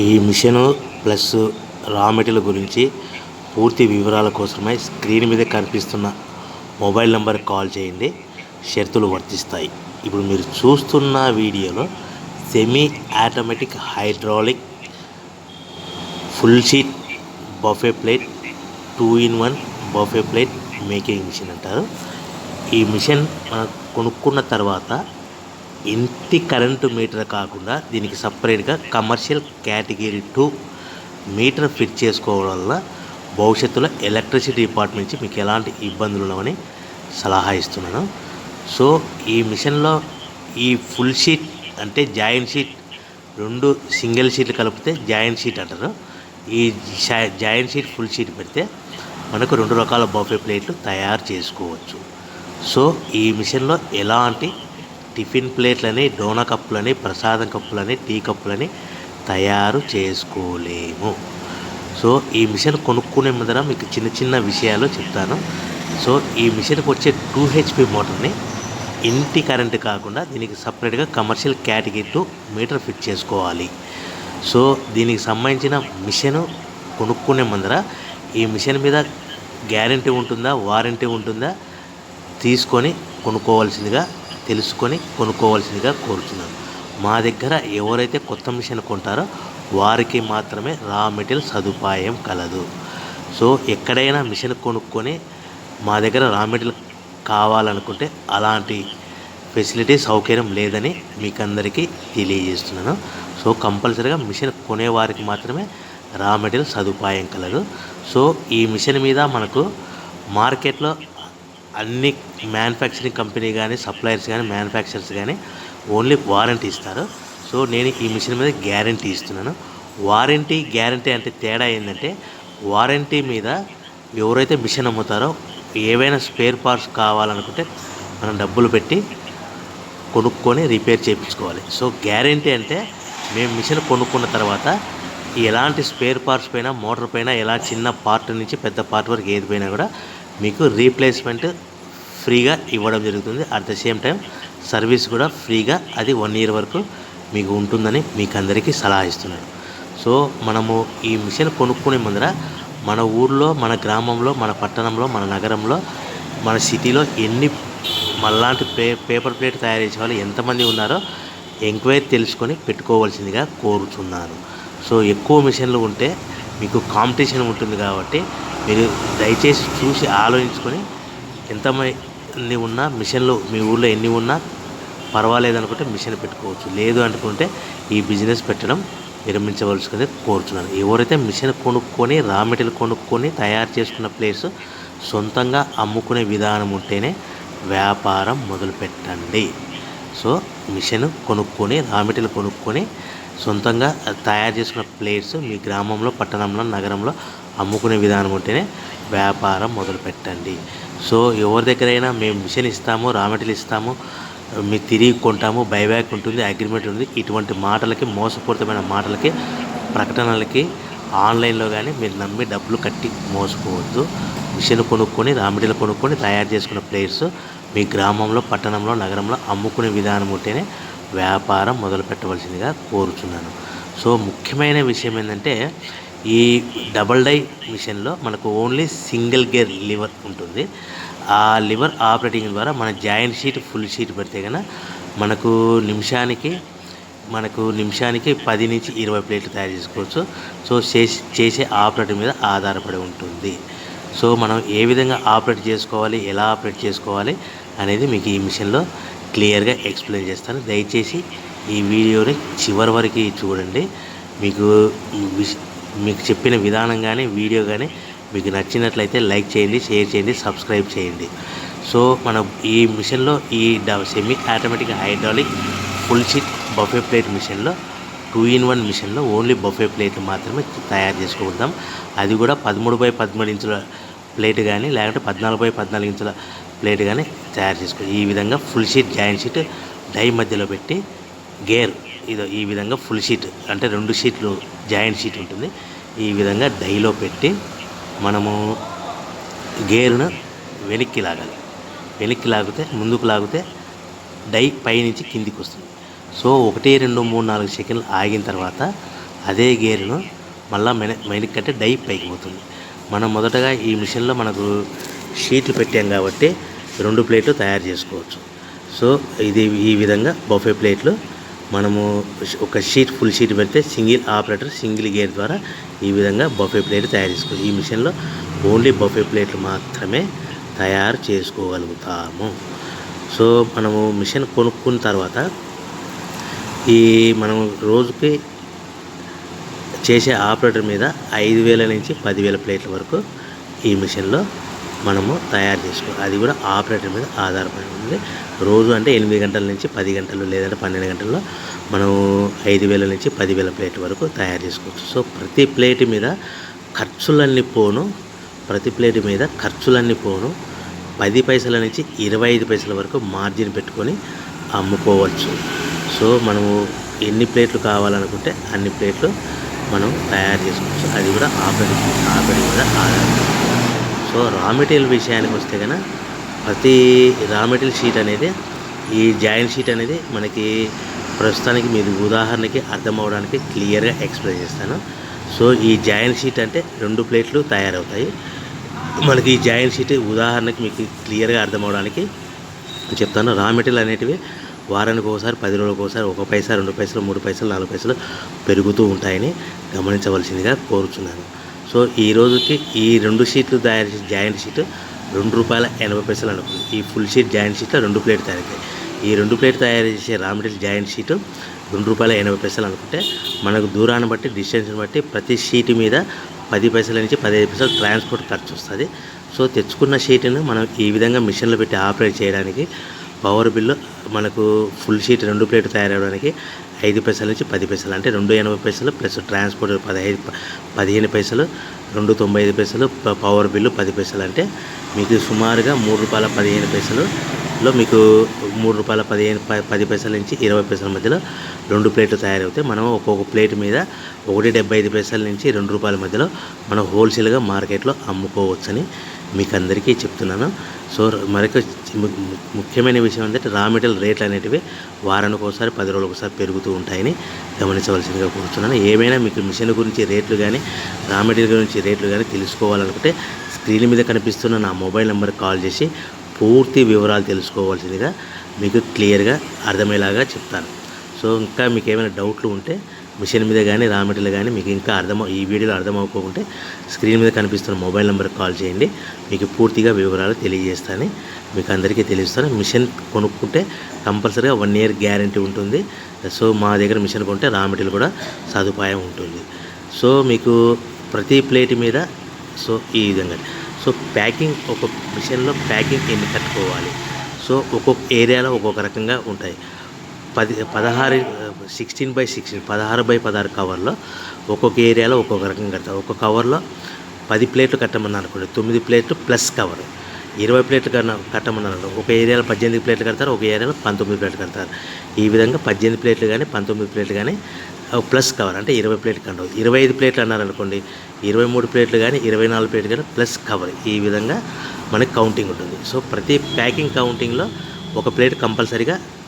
ఈ machine plus raw material గురించి పూర్తి వివరాల కోసమై స్క్రీన్ మీద కనిపిస్తున్న మొబైల్ నెంబర్ కాల్ చేయండి. షరతులు వర్తిస్తాయి. ఇప్పుడు మీరు చూస్తున్న వీడియోలో semi automatic hydraulic full sheet buffet plate 2-in-1 buffet plate making machine అంటారు. ఈ మిషన్ మనం కొనుక్కున్న తర్వాత ఇంటి కరెంటు మీటర్ కాకుండా దీనికి సపరేట్గా కమర్షియల్ కేటగిరీ 2 మీటర్ ఫిట్ చేసుకోవడం వల్ల భవిష్యత్తులో ఎలక్ట్రిసిటీ డిపార్ట్మెంట్ నుంచి మీకు ఎలాంటి ఇబ్బందులు ఉండవని సలహా ఇస్తున్నాను. సో ఈ మిషన్లో ఈ ఫుల్ షీట్ అంటే జాయింట్ షీట్, 2 సింగిల్ షీట్లు కలిపితే జాయింట్ షీట్ అంటారు. ఈ జాయింట్ షీట్ ఫుల్ షీట్ పెడితే మనకు 2 రకాల బఫే ప్లేట్లు తయారు చేసుకోవచ్చు. సో ఈ మిషన్లో ఎలాంటి టిఫిన్ ప్లేట్లని, డోనా కప్పులని, ప్రసాదం కప్పులని, టీ కప్పులని తయారు చేసుకోలేము. సో ఈ మిషన్ కొనుక్కునే ముందర మీకు చిన్న చిన్న విషయాలు చెప్తాను. సో ఈ మిషన్కి వచ్చే 2 HP మోటార్ని ఇంటి కరెంటు కాకుండా దీనికి సపరేట్గా కమర్షియల్ కేటగిరీ 2 మీటర్ ఫిట్ చేసుకోవాలి. సో దీనికి సంబంధించిన మిషన్ కొనుక్కునే ముందర ఈ మిషన్ మీద గ్యారంటీ ఉంటుందా, వారంటీ ఉంటుందా తీసుకొని కొనుక్కోవాల్సిందిగా, తెలుసుకొని కొనుక్కోవాల్సిందిగా కోరుతున్నాను. మా దగ్గర ఎవరైతే కొత్త మిషన్ కొంటారో వారికి మాత్రమే రా మెటీరియల్ సదుపాయం కలదు. సో ఎక్కడైనా మిషన్ కొనుక్కొని మా దగ్గర రా మెటీరియల్ కావాలనుకుంటే అలాంటి ఫెసిలిటీ సౌకర్యం లేదని మీకు అందరికీ తెలియజేస్తున్నాను. సో కంపల్సరీగా మిషన్ కొనేవారికి మాత్రమే రా మెటీరియల్ సదుపాయం కలదు. సో ఈ మిషన్ మీద మనకు మార్కెట్లో అన్ని మ్యానుఫ్యాక్చరింగ్ కంపెనీ కానీ, సప్లయర్స్ కానీ, మ్యానుఫ్యాక్చరర్స్ కానీ ఓన్లీ వారంటీ ఇస్తారు. సో నేను ఈ మిషన్ మీద గ్యారంటీ ఇస్తున్నాను. వారంటీ గ్యారంటీ అంటే తేడా ఏంటంటే, వారంటీ మీద ఎవరైతే మిషన్ అమ్ముతారో ఏవైనా స్పేర్ పార్ట్స్ కావాలనుకుంటే మనం డబ్బులు పెట్టి కొనుక్కొని రిపేర్ చేయించుకోవాలి. సో గ్యారంటీ అంటే మేము మిషన్ కొనుక్కున్న తర్వాత ఎలాంటి స్పేర్ పార్ట్స్ పైన, మోటార్ పైన ఎలా చిన్న పార్ట్ నుంచి పెద్ద పార్ట్ వరకు ఏది పోయినా కూడా మీకు రీప్లేస్మెంట్ ఫ్రీగా ఇవ్వడం జరుగుతుంది. At the same time service కూడా ఫ్రీగా అది 1 year వరకు మీకు ఉంటుందని మీకు అందరికీ సలహా ఇస్తున్నాను. సో మనము ఈ మిషన్ కొనుక్కునే ముందర మన ఊర్లో, మన గ్రామంలో, మన పట్టణంలో, మన నగరంలో, మన సిటీలో ఎన్ని మళ్ళాంటి పేపర్ ప్లేట్ తయారు చేసే వాళ్ళు ఎంతమంది ఉన్నారో ఎంక్వైరీ తెలుసుకొని పెట్టుకోవాల్సిందిగా కోరుతున్నాను. సో ఎక్కువ మిషన్లు ఉంటే మీకు కాంపిటీషన్ ఉంటుంది కాబట్టి మీరు దయచేసి చూసి ఆలోచించుకొని ఎంతమంది ఉన్నా మిషన్లు మీ ఊళ్ళో ఎన్ని ఉన్నా పర్వాలేదు అనుకుంటే మిషన్ పెట్టుకోవచ్చు. లేదు అనుకుంటే ఈ బిజినెస్ పెట్టడం విరమించవలసిందే కోరుతున్నాను. ఎవరైతే మిషన్ కొనుక్కొని రా మెటీరియల్ కొనుక్కొని తయారు చేసుకున్న ప్లేస్ సొంతంగా అమ్ముకునే విధానం ఉంటేనే వ్యాపారం మొదలుపెట్టండి. సో మిషన్ కొనుక్కొని రా మెటీరియల్ కొనుక్కొని సొంతంగా తయారు చేసుకున్న ప్లేట్స్ మీ గ్రామంలో, పట్టణంలో, నగరంలో అమ్ముకునే విధానం ఉంటేనే వ్యాపారం మొదలుపెట్టండి. సో ఎవరి దగ్గరైనా మేము మిషన్ ఇస్తాము, రా మెటీరియల్ ఇస్తాము, మీరు తిరిగి కొంటాము, బైబ్యాక్ ఉంటుంది, అగ్రిమెంట్ ఉంది, ఇటువంటి మాటలకి, మోసపూరితమైన మాటలకి, ప్రకటనలకి ఆన్లైన్లో కానీ మీరు నమ్మి డబ్బులు కట్టి మోసపోవద్దు. మిషన్ కొనుక్కొని రా మెటీరియల్ కొనుక్కొని తయారు చేసుకున్న ప్లేట్స్ మీ గ్రామంలో, పట్టణంలో, నగరంలో అమ్ముకునే విధానం ఉంటేనే వ్యాపారం మొదలు పెట్టవలసిందిగా కోరుచున్నాను. సో ముఖ్యమైన విషయం ఏంటంటే, ఈ డబల్ డై మిషన్లో మనకు ఓన్లీ సింగిల్ గేర్ లివర్ ఉంటుంది. ఆ లివర్ ఆపరేటింగ్ ద్వారా మన జాయింట్ షీట్, ఫుల్ షీట్ పెడితే కనుక మనకు నిమిషానికి 10 నుంచి 20 ప్లేట్లు తయారు చేసుకోవచ్చు. సో చేసే ఆపరేటర్ మీద ఆధారపడి ఉంటుంది. సో మనం ఏ విధంగా ఆపరేట్ చేసుకోవాలి, ఎలా ఆపరేట్ చేసుకోవాలి అనేది మీకు ఈ మిషన్లో క్లియర్గా ఎక్స్ప్లెయిన్ చేస్తాను. దయచేసి ఈ వీడియోని చివరి వరకు చూడండి. మీకు చెప్పిన విధానం కానీ, వీడియో కానీ మీకు నచ్చినట్లయితే లైక్ చేయండి, షేర్ చేయండి, సబ్స్క్రైబ్ చేయండి. సో మనం ఈ మిషన్లో ఈ semi automatic hydraulic full sheet buffet plate మిషన్లో 2-in-1 మిషన్లో ఓన్లీ బఫే ప్లేట్లు మాత్రమే తయారు చేసుకుంటాం. అది కూడా 13x13 ఇంచుల ప్లేట్ కానీ, లేకుంటే 14x14 ఇంచుల ప్లేట్ కానీ తయారు చేసుకోవాలి. ఈ విధంగా full sheet, joint sheet die మధ్యలో పెట్టి గేర్ ఈ విధంగా ఫుల్ షీట్ అంటే 2 షీట్లు జాయింట్ షీట్ ఉంటుంది. ఈ విధంగా డైలో పెట్టి మనము గేర్ను వెనక్కి లాగితే ముందుకు లాగితే డై పైనుంచి కిందికి వస్తుంది. సో 1, 2, 3, 4 సెకండ్లు ఆగిన తర్వాత అదే గేర్ను మళ్ళీ మైనకి కంటే డై పైకి పోతుంది. మనం మొదటగా ఈ మిషన్లో మనకు షీట్లు పెట్టాం కాబట్టి 2 ప్లేట్లు తయారు చేసుకోవచ్చు. సో ఇది ఈ విధంగా బఫే ప్లేట్లు మనము ఒక షీట్ ఫుల్ షీట్ పెడితే సింగిల్ ఆపరేటర్ సింగిల్ గేర్ ద్వారా ఈ విధంగా బఫే ప్లేట్ తయారు చేసుకోవచ్చు. ఈ మిషన్లో ఓన్లీ బఫే ప్లేట్లు మాత్రమే తయారు చేసుకోగలుగుతాము. సో మనము మిషన్ కొనుక్కున్న తర్వాత ఈ మనం రోజుకి చేసే ఆపరేటర్ మీద 5,000 నుంచి 10,000 ప్లేట్ల వరకు ఈ మిషన్లో మనము తయారు చేసుకోవాలి. అది కూడా ఆపరేటర్ మీద ఆధారపడి ఉంది. రోజు అంటే 8 గంటల నుంచి 10 గంటలు లేదంటే 12 గంటల్లో మనం 5,000 నుంచి 10,000 ప్లేట్ల వరకు తయారు చేసుకోవచ్చు. సో ప్రతి ప్లేట్ మీద ఖర్చులన్నీ పోను 10 పైసల నుంచి 25 పైసల వరకు మార్జిన్ పెట్టుకొని అమ్ముకోవచ్చు. సో మనము ఎన్ని ప్లేట్లు కావాలనుకుంటే అన్ని ప్లేట్లు మనం తయారు చేసుకోవచ్చు. అది కూడా ఆపరేటర్ మీద ఆధారపడి. సో రా మెటీరియల్ విషయానికి వస్తే కనుక ప్రతి రా మెటీరియల్ షీట్ అనేది ఈ జాయింట్ షీట్ అనేది మనకి ప్రస్తుతానికి మీరు ఉదాహరణకి అర్థం అవడానికి క్లియర్గా ఎక్స్ప్లెయిన్ చేస్తాను. సో ఈ జాయింట్ షీట్ అంటే 2 ప్లేట్లు తయారవుతాయి. మనకి ఈ జాయింట్ షీట్ ఉదాహరణకి మీకు క్లియర్గా అర్థం అవడానికి చెప్తాను. రా మెటీరియల్ అనేటివి వారానికి ఒకసారి 10 రోజులకు ఒకసారి 1 పైసా 2 పైసలు 3 పైసలు 4 పైసలు పెరుగుతూ ఉంటాయని గమనించవలసిందిగా కోరుచున్నాను. సో ఈ రోజుకి ఈ 2 షీట్లు తయారు చేసే జాయింట్ షీట్ ₹2.80 అనుకుంది. ఈ ఫుల్ షీట్ జాయింట్ షీట్లో 2 ప్లేట్ తయారవుతాయి. ఈ 2 ప్లేట్ తయారు చేసే రా మెటీరియల్ జాయింట్ షీట్ ₹2.80 అనుకుంటే మనకు దూరాన్ని బట్టి డిస్టెన్స్ని బట్టి ప్రతి షీట్ మీద 10 పైసల నుంచి 15 పైసలు ట్రాన్స్పోర్ట్ ఖర్చు వస్తుంది. సో తెచ్చుకున్న షీట్ను మనం ఈ విధంగా మిషన్లో పెట్టి ఆపరేట్ చేయడానికి పవర్ బిల్లు మనకు ఫుల్ షీట్ 2 ప్లేట్ తయారవడానికి 5 పైసల నుంచి 10 పైసలు అంటే ₹2.80 ప్లస్ ట్రాన్స్పోర్ట్ 15 పైసలు 2.95 పైసలు పవర్ బిల్లు 10 పైసలు అంటే మీకు సుమారుగా ₹3.15లో మీకు ₹3.10 నుంచి 20 పైసల మధ్యలో 2 ప్లేట్లు తయారవుతాయి. మనం ఒక్కొక్క ప్లేట్ మీద ₹1.75 నుంచి ₹2 మధ్యలో మనం హోల్సేల్గా మార్కెట్లో అమ్ముకోవచ్చని మీకు అందరికీ చెప్తున్నాను. సో మరొక ముఖ్యమైన విషయం ఏంటంటే రా మెటీరియల్ రేట్లు అనేటివి వారానికి ఒకసారి 10 రోజులకు ఒకసారి పెరుగుతూ ఉంటాయని గమనించవలసిందిగా కోరుతున్నాను. ఏమైనా మీకు మిషన్ గురించి రేట్లు కానీ రా మెటీరియల్ గురించి రేట్లు కానీ తెలుసుకోవాలనుకుంటే స్క్రీన్ మీద కనిపిస్తున్న నా మొబైల్ నెంబర్కి కాల్ చేసి పూర్తి వివరాలు తెలుసుకోవాల్సిందిగా మీకు క్లియర్గా అర్థమయ్యేలాగా చెప్తాను. సో ఇంకా మీకు ఏమైనా డౌట్లు ఉంటే మిషన్ మీద కానీ రా మెటీరియల్ కానీ మీకు ఇంకా ఈ వీడియోలో అర్థమవుకోకుంటే స్క్రీన్ మీద కనిపిస్తున్న మొబైల్ నెంబర్కి కాల్ చేయండి. మీకు పూర్తిగా వివరాలు తెలియజేస్తానని మీకు అందరికీ తెలియజేస్తాను. మిషన్ కొనుక్కుంటే కంపల్సరీగా 1 ఇయర్ గ్యారంటీ ఉంటుంది. సో మా దగ్గర మిషన్ కొంటే రా మెటీరియల్ కూడా సదుపాయం ఉంటుంది. సో మీకు ప్రతి ప్లేట్ మీద సో ఈ విధంగా సో ప్యాకింగ్ ఒక మిషన్లో ప్యాకింగ్ ఎన్ని కట్టుకోవాలి. సో ఒక్కొక్క ఏరియాలో ఒక్కొక్క రకంగా ఉంటాయి. 16x16 కవర్లో ఒక్కొక్క ఏరియాలో ఒక్కొక్క రకంగా కడతారు. ఒక్కొక్క కవర్లో 10 ప్లేట్లు కట్టమని అనుకోండి 9 ప్లేట్లు ప్లస్ కవర్ 20 ప్లేట్లు కట్టమని అనుకోండి ఒక ఏరియాలో 18 ప్లేట్లు కడతారు, ఒక ఏరియాలో 19 ప్లేట్లు కడతారు. ఈ విధంగా 18 ప్లేట్లు కానీ 19 ప్లేట్లు కానీ ప్లస్ కవర్ అంటే 20 ప్లేట్లు కంటారు. 25 ప్లేట్లు అన్నారనుకోండి 23 ప్లేట్లు కానీ 24 ప్లేట్లు కానీ ప్లస్ కవర్ ఈ విధంగా మనకి కౌంటింగ్ ఉంటుంది. సో ప్రతి ప్యాకింగ్ కౌంటింగ్లో ఒక ప్లేట్ కంపల్సరీగా